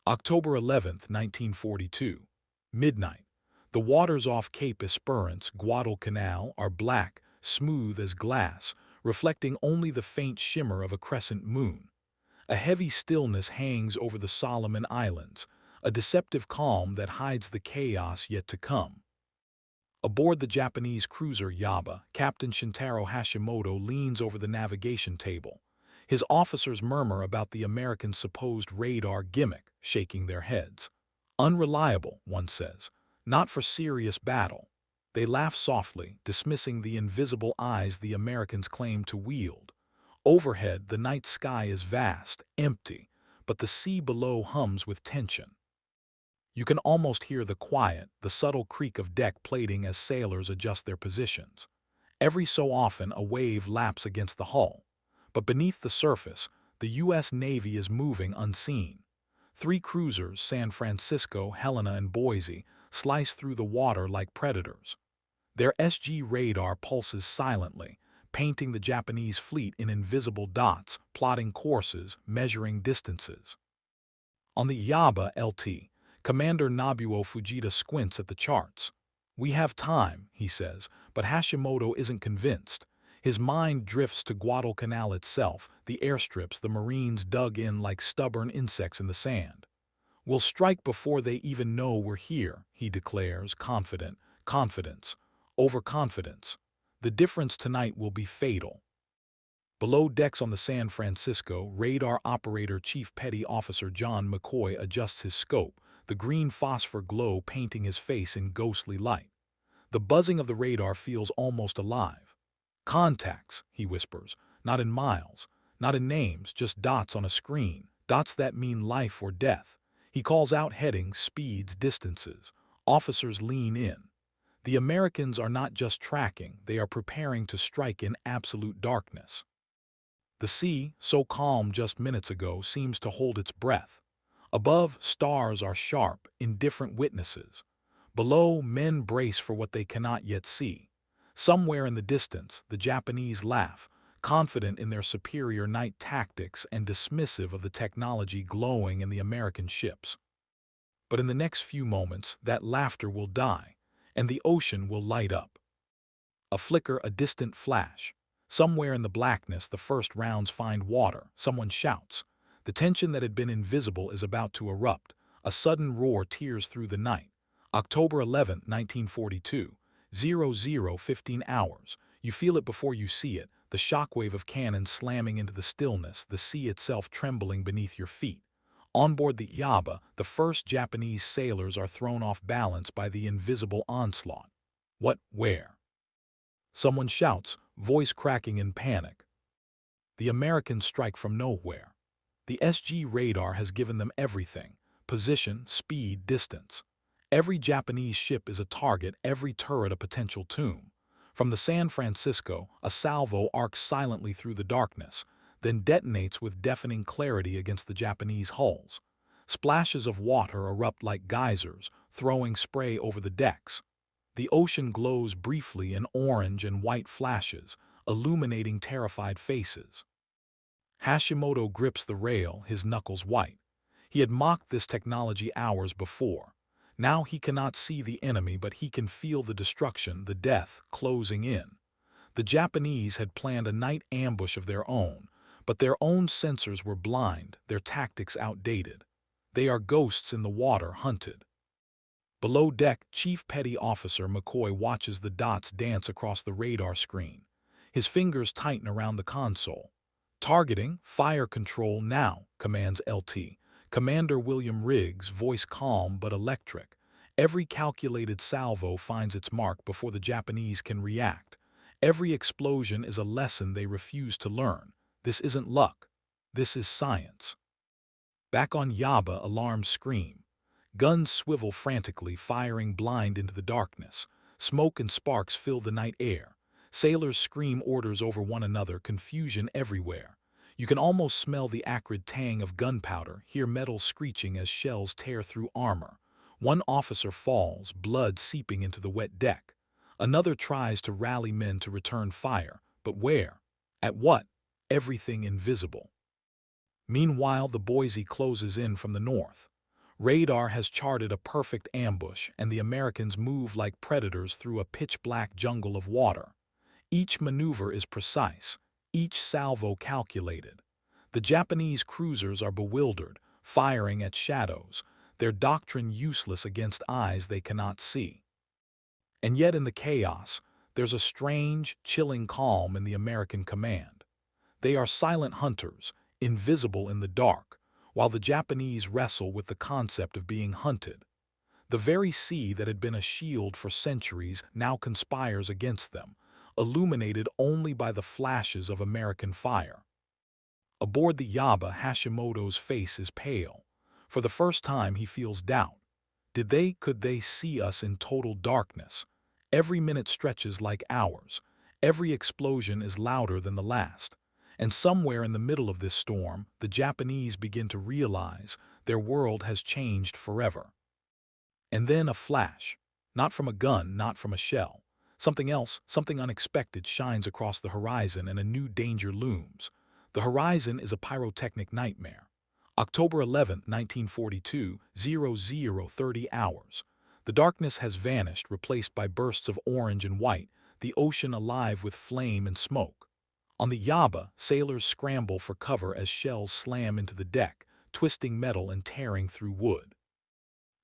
October 11, 1942. Midnight. The waters off Cape Esperance, Guadalcanal, are black, smooth as glass, reflecting only the faint shimmer of a crescent moon. A heavy stillness hangs over the Solomon Islands, a deceptive calm that hides the chaos yet to come. Aboard the Japanese cruiser Yaba, Captain Shintaro Hashimoto leans over the navigation table. His officers murmur about the Americans' supposed radar gimmick, shaking their heads. Unreliable, one says, not for serious battle. They laugh softly, dismissing the invisible eyes the Americans claim to wield. Overhead, the night sky is vast, empty, but the sea below hums with tension. You can almost hear the quiet, the subtle creak of deck plating as sailors adjust their positions. Every so often, a wave laps against the hull. But beneath the surface, the U.S. Navy is moving unseen. Three cruisers, San Francisco, Helena, and Boise, slice through the water like predators. Their SG radar pulses silently, painting the Japanese fleet in invisible dots, plotting courses, measuring distances. On the Yaba LT, Commander Nobuo Fujita squints at the charts. "We have time," he says, but Hashimoto isn't convinced. His mind drifts to Guadalcanal itself, the airstrips the Marines dug in like stubborn insects in the sand. "We'll strike before they even know we're here," he declares, confident. Confidence. Overconfidence. The difference tonight will be fatal. Below decks on the San Francisco, radar operator Chief Petty Officer John McCoy adjusts his scope, the green phosphor glow painting his face in ghostly light. The buzzing of the radar feels almost alive. "Contacts," he whispers, "not in miles, not in names, just dots on a screen, dots that mean life or death." He calls out headings, speeds, distances. Officers lean in. The Americans are not just tracking, they are preparing to strike in absolute darkness. The sea, so calm just minutes ago, seems to hold its breath. Above, stars are sharp, indifferent witnesses. Below, men brace for what they cannot yet see. Somewhere in the distance, the Japanese laugh, confident in their superior night tactics and dismissive of the technology glowing in the American ships. But in the next few moments, that laughter will die, and the ocean will light up. A flicker, a distant flash. Somewhere in the blackness, the first rounds find water. Someone shouts. The tension that had been invisible is about to erupt. A sudden roar tears through the night. October 11, 1942. 00:15 hours. You feel it before you see it, the shockwave of cannon slamming into the stillness, the sea itself trembling beneath your feet. On board the Yaba, the first Japanese sailors are thrown off balance by the invisible onslaught. What? Where? Someone shouts, voice cracking in panic. The Americans strike from nowhere. The SG radar has given them everything: position, speed, distance. Every Japanese ship is a target, every turret a potential tomb. From the San Francisco, a salvo arcs silently through the darkness, then detonates with deafening clarity against the Japanese hulls. Splashes of water erupt like geysers, throwing spray over the decks. The ocean glows briefly in orange and white flashes, illuminating terrified faces. Hashimoto grips the rail, his knuckles white. He had mocked this technology hours before. Now he cannot see the enemy, but he can feel the destruction, the death, closing in. The Japanese had planned a night ambush of their own, but their own sensors were blind, their tactics outdated. They are ghosts in the water, hunted. Below deck, Chief Petty Officer McCoy watches the dots dance across the radar screen. His fingers tighten around the console. "Targeting, fire control now," commands LT. Commander William Riggs, voice calm but electric. Every calculated salvo finds its mark before the Japanese can react. Every explosion is a lesson they refuse to learn. This isn't luck. This is science. Back on Yaba, alarms scream. Guns swivel frantically, firing blind into the darkness. Smoke and sparks fill the night air. Sailors scream orders over one another, confusion everywhere. You can almost smell the acrid tang of gunpowder, hear metal screeching as shells tear through armor. One officer falls, blood seeping into the wet deck. Another tries to rally men to return fire, but where? At what? Everything invisible. Meanwhile, the Boise closes in from the north. Radar has charted a perfect ambush, and the Americans move like predators through a pitch-black jungle of water. Each maneuver is precise, each salvo calculated. The Japanese cruisers are bewildered, firing at shadows, their doctrine useless against eyes they cannot see. And yet in the chaos, there's a strange, chilling calm in the American command. They are silent hunters, invisible in the dark, while the Japanese wrestle with the concept of being hunted. The very sea that had been a shield for centuries now conspires against them, illuminated only by the flashes of American fire. Aboard the Yaba, Hashimoto's face is pale. For the first time he feels doubt. Could they see us in total darkness? Every minute stretches like hours. Every explosion is louder than the last. And somewhere in the middle of this storm, the Japanese begin to realize their world has changed forever. And then a flash. Not from a gun, not from a shell. Something else, something unexpected shines across the horizon and a new danger looms. The horizon is a pyrotechnic nightmare. October 11, 1942, 00:30 hours. The darkness has vanished, replaced by bursts of orange and white, the ocean alive with flame and smoke. On the Yaba, sailors scramble for cover as shells slam into the deck, twisting metal and tearing through wood.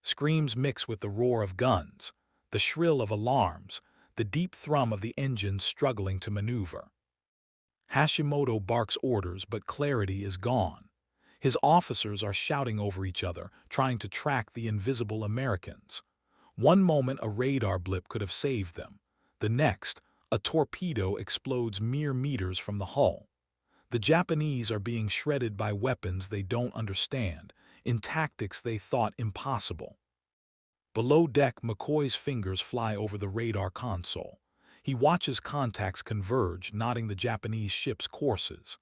Screams mix with the roar of guns, the shrill of alarms, the deep thrum of the engines struggling to maneuver. Hashimoto barks orders, but clarity is gone. His officers are shouting over each other, trying to track the invisible Americans. One moment a radar blip could have saved them. The next, a torpedo explodes mere meters from the hull. The Japanese are being shredded by weapons they don't understand, in tactics they thought impossible. Below deck, McCoy's fingers fly over the radar console. He watches contacts converge, nodding the Japanese ship's courses.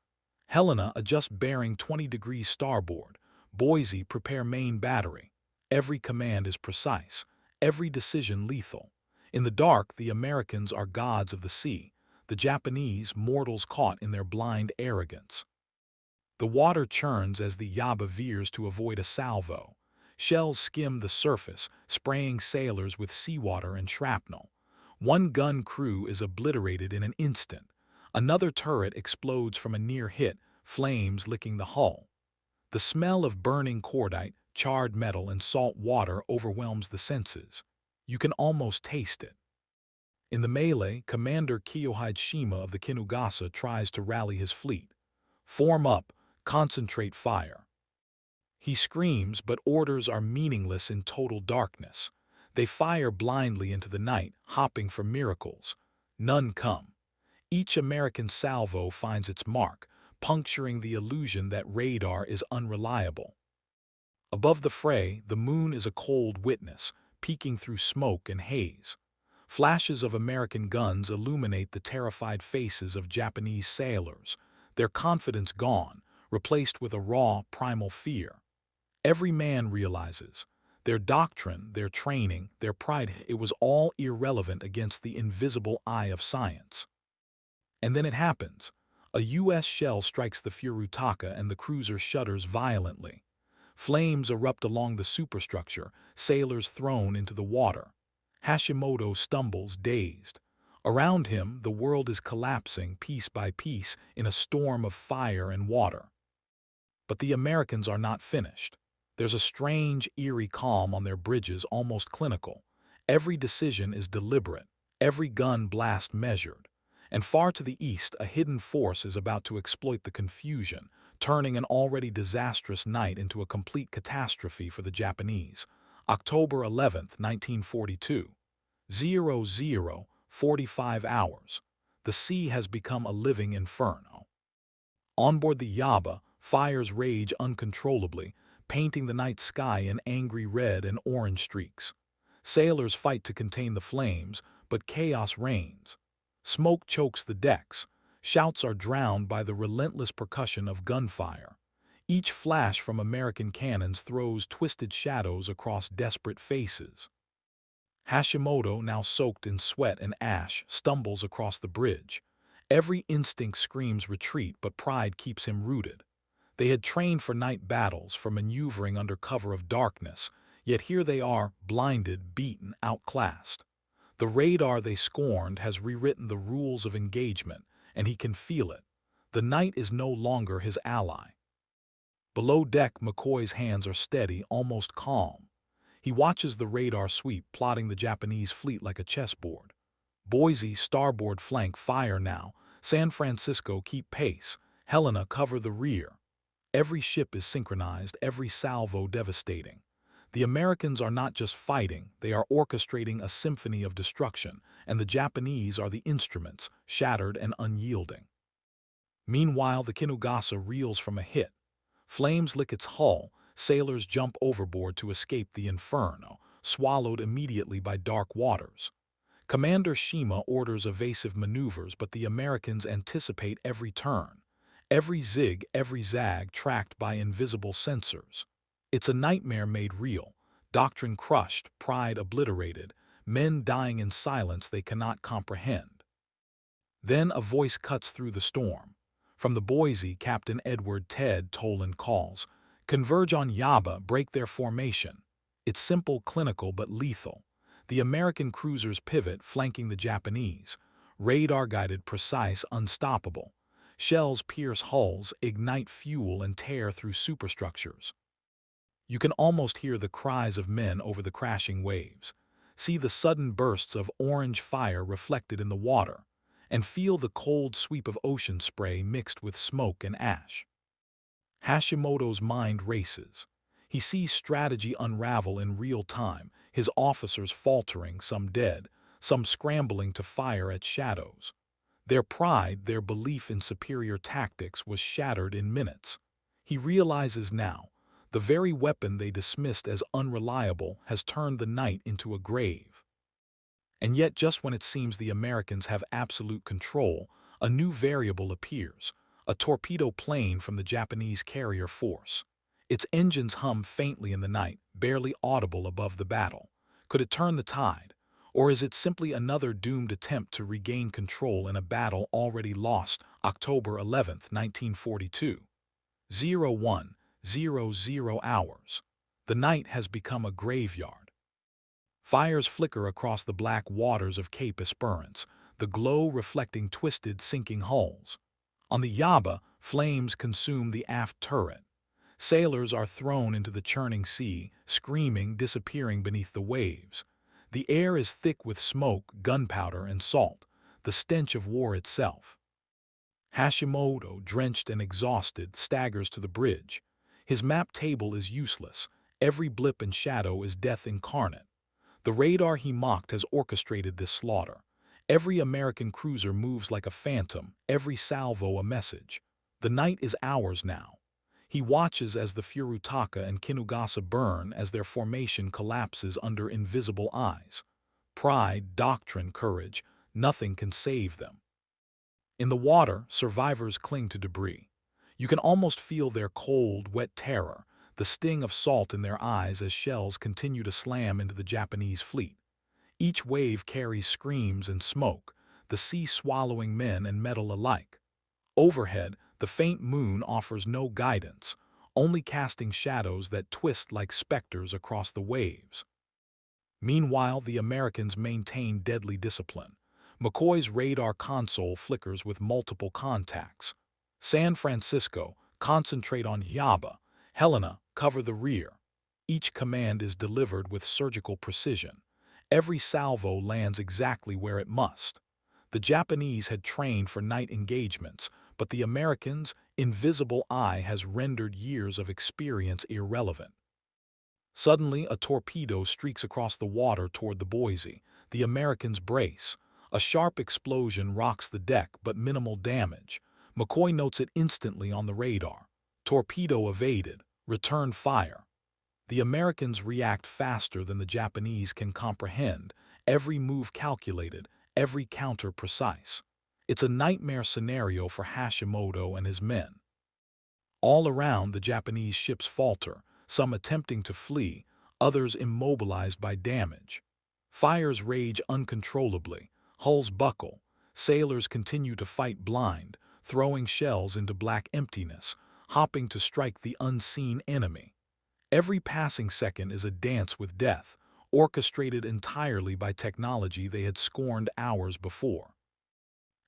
Helena, adjust bearing 20 degrees starboard. Boise, prepare main battery. Every command is precise, every decision lethal. In the dark, the Americans are gods of the sea, the Japanese mortals caught in their blind arrogance. The water churns as the Yaba veers to avoid a salvo. Shells skim the surface, spraying sailors with seawater and shrapnel. One gun crew is obliterated in an instant. Another turret explodes from a near hit, flames licking the hull. The smell of burning cordite, charred metal, and salt water overwhelms the senses. You can almost taste it. In the melee, Commander Kiyohide Shima of the Kinugasa tries to rally his fleet. Form up, concentrate fire. He screams, but orders are meaningless in total darkness. They fire blindly into the night, hopping for miracles. None come. Each American salvo finds its mark, puncturing the illusion that radar is unreliable. Above the fray, the moon is a cold witness, peeking through smoke and haze. Flashes of American guns illuminate the terrified faces of Japanese sailors, their confidence gone, replaced with a raw, primal fear. Every man realizes their doctrine, their training, their pride, it was all irrelevant against the invisible eye of science. And then it happens. A U.S. shell strikes the Furutaka and the cruiser shudders violently. Flames erupt along the superstructure, sailors thrown into the water. Hashimoto stumbles, dazed. Around him, the world is collapsing piece by piece in a storm of fire and water. But the Americans are not finished. There's a strange, eerie calm on their bridges, almost clinical. Every decision is deliberate, every gun blast measured. And far to the east, a hidden force is about to exploit the confusion, turning an already disastrous night into a complete catastrophe for the Japanese. October 11, 1942. 00:45 hours. The sea has become a living inferno. On board the Yaba, fires rage uncontrollably, painting the night sky in angry red and orange streaks. Sailors fight to contain the flames, but chaos reigns. Smoke chokes the decks. Shouts are drowned by the relentless percussion of gunfire. Each flash from American cannons throws twisted shadows across desperate faces. Hashimoto, now soaked in sweat and ash, stumbles across the bridge. Every instinct screams retreat, but pride keeps him rooted. They had trained for night battles, for maneuvering under cover of darkness, yet here they are, blinded, beaten, outclassed. The radar they scorned has rewritten the rules of engagement, and he can feel it. The night is no longer his ally. Below deck, McCoy's hands are steady, almost calm. He watches the radar sweep, plotting the Japanese fleet like a chessboard. Boise, starboard flank, fire now. San Francisco, keep pace. Helena, cover the rear. Every ship is synchronized, every salvo devastating. The Americans are not just fighting, they are orchestrating a symphony of destruction, and the Japanese are the instruments, shattered and unyielding. Meanwhile, the Kinugasa reels from a hit. Flames lick its hull, sailors jump overboard to escape the inferno, swallowed immediately by dark waters. Commander Shima orders evasive maneuvers, but the Americans anticipate every turn. Every zig, every zag tracked by invisible sensors. It's a nightmare made real, doctrine crushed, pride obliterated, men dying in silence they cannot comprehend. Then a voice cuts through the storm. From the Boise, Captain Edward Ted Toland calls, "Converge on Yaba, break their formation." It's simple, clinical, but lethal. The American cruisers pivot, flanking the Japanese. Radar-guided, precise, unstoppable. Shells pierce hulls, ignite fuel, and tear through superstructures. You can almost hear the cries of men over the crashing waves. See the sudden bursts of orange fire reflected in the water, and feel the cold sweep of ocean spray mixed with smoke and ash. Hashimoto's mind races. He sees strategy unravel in real time, his officers faltering, some dead, some scrambling to fire at shadows. Their pride, their belief in superior tactics was shattered in minutes. He realizes now, the very weapon they dismissed as unreliable has turned the night into a grave. And yet, just when it seems the Americans have absolute control, a new variable appears, a torpedo plane from the Japanese carrier force. Its engines hum faintly in the night, barely audible above the battle. Could it turn the tide? Or is it simply another doomed attempt to regain control in a battle already lost? October 11th, 1942. 01:00 hours. The night has become a graveyard. Fires flicker across the black waters of Cape Esperance, the glow reflecting twisted, sinking hulls. On the Yaba, flames consume the aft turret. Sailors are thrown into the churning sea, screaming, disappearing beneath the waves. The air is thick with smoke, gunpowder, and salt, the stench of war itself. Hashimoto, drenched and exhausted, staggers to the bridge. His map table is useless. Every blip and shadow is death incarnate. The radar he mocked has orchestrated this slaughter. Every American cruiser moves like a phantom, every salvo a message. The night is ours now. He watches as the Furutaka and Kinugasa burn, as their formation collapses under invisible eyes. Pride, doctrine, courage, nothing can save them. In the water, survivors cling to debris. You can almost feel their cold, wet terror, the sting of salt in their eyes as shells continue to slam into the Japanese fleet. Each wave carries screams and smoke, the sea swallowing men and metal alike. Overhead, the faint moon offers no guidance, only casting shadows that twist like specters across the waves. Meanwhile, the Americans maintain deadly discipline. McCoy's radar console flickers with multiple contacts. San Francisco, concentrate on Yaba. Helena, cover the rear. Each command is delivered with surgical precision. Every salvo lands exactly where it must. The Japanese had trained for night engagements, but the Americans' invisible eye has rendered years of experience irrelevant. Suddenly, a torpedo streaks across the water toward the Boise. The Americans brace. A sharp explosion rocks the deck, but minimal damage. McCoy notes it instantly on the radar. Torpedo evaded. Return fire. The Americans react faster than the Japanese can comprehend, every move calculated, every counter precise. It's a nightmare scenario for Hashimoto and his men. All around, the Japanese ships falter, some attempting to flee, others immobilized by damage. Fires rage uncontrollably, hulls buckle, sailors continue to fight blind, throwing shells into black emptiness, hopping to strike the unseen enemy. Every passing second is a dance with death, orchestrated entirely by technology they had scorned hours before.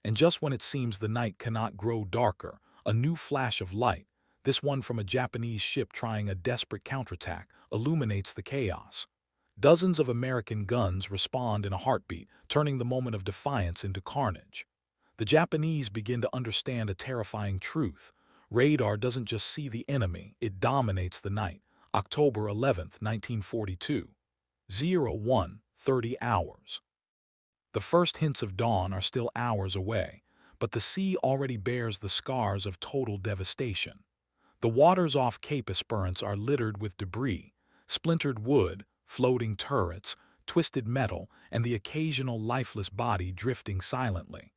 And just when it seems the night cannot grow darker, a new flash of light, this one from a Japanese ship trying a desperate counterattack, illuminates the chaos. Dozens of American guns respond in a heartbeat, turning the moment of defiance into carnage. The Japanese begin to understand a terrifying truth. Radar doesn't just see the enemy, it dominates the night. October 11th, 1942. 01:30 hours. The first hints of dawn are still hours away, but the sea already bears the scars of total devastation. The waters off Cape Esperance are littered with debris, splintered wood, floating turrets, twisted metal, and the occasional lifeless body drifting silently.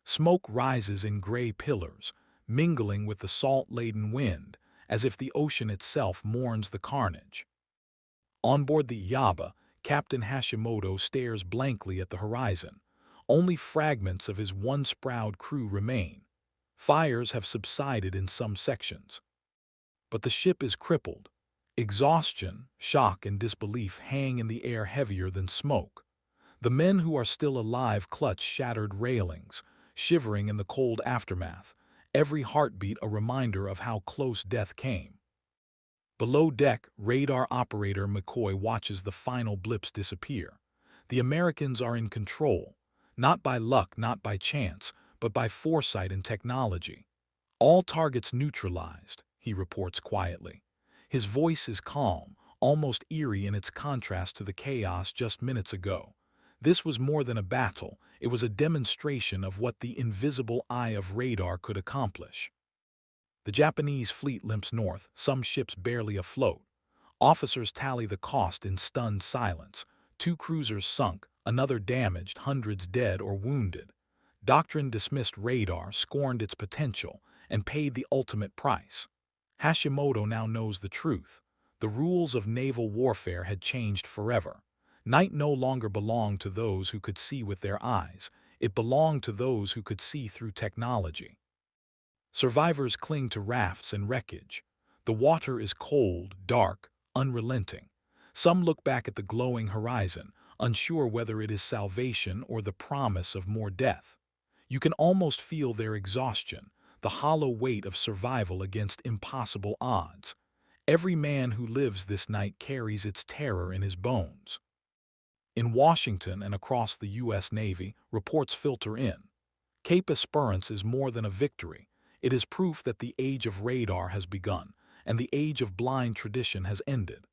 Smoke rises in gray pillars, mingling with the salt-laden wind, as if the ocean itself mourns the carnage. On board the Yaba, Captain Hashimoto stares blankly at the horizon. Only fragments of his once-proud crew remain. Fires have subsided in some sections. But the ship is crippled. Exhaustion, shock, and disbelief hang in the air heavier than smoke. The men who are still alive clutch shattered railings, shivering in the cold aftermath, every heartbeat a reminder of how close death came. Below deck, radar operator McCoy watches the final blips disappear. The Americans are in control, not by luck, not by chance, but by foresight and technology. All targets neutralized, he reports quietly. His voice is calm, almost eerie in its contrast to the chaos just minutes ago. This was more than a battle, it was a demonstration of what the invisible eye of radar could accomplish. The Japanese fleet limps north, some ships barely afloat. Officers tally the cost in stunned silence. 2 cruisers sunk, another damaged, hundreds dead or wounded. Doctrine dismissed radar, scorned its potential, and paid the ultimate price. Hashimoto now knows the truth. The rules of naval warfare had changed forever. Night no longer belonged to those who could see with their eyes. It belonged to those who could see through technology. Survivors cling to rafts and wreckage. The water is cold, dark, unrelenting. Some look back at the glowing horizon, unsure whether it is salvation or the promise of more death. You can almost feel their exhaustion, the hollow weight of survival against impossible odds. Every man who lives this night carries its terror in his bones. In Washington and across the U.S. Navy, reports filter in. Cape Esperance is more than a victory. It is proof that the age of radar has begun, and the age of blind tradition has ended.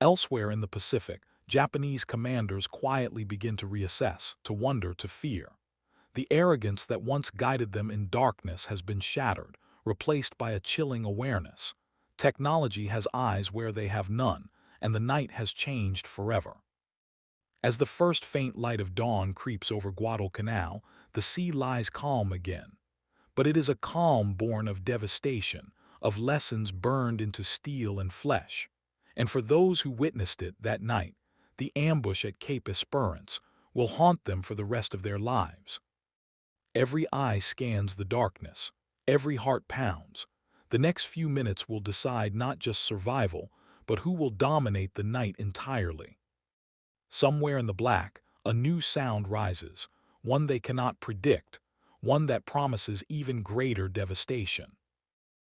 Elsewhere in the Pacific, Japanese commanders quietly begin to reassess, to wonder, to fear. The arrogance that once guided them in darkness has been shattered, replaced by a chilling awareness. Technology has eyes where they have none, and the night has changed forever. As the first faint light of dawn creeps over Guadalcanal, the sea lies calm again. But it is a calm born of devastation, of lessons burned into steel and flesh. And for those who witnessed it that night, the ambush at Cape Esperance will haunt them for the rest of their lives. Every eye scans the darkness. Every heart pounds. The next few minutes will decide not just survival, but who will dominate the night entirely. Somewhere in the black, a new sound rises, one they cannot predict, one that promises even greater devastation.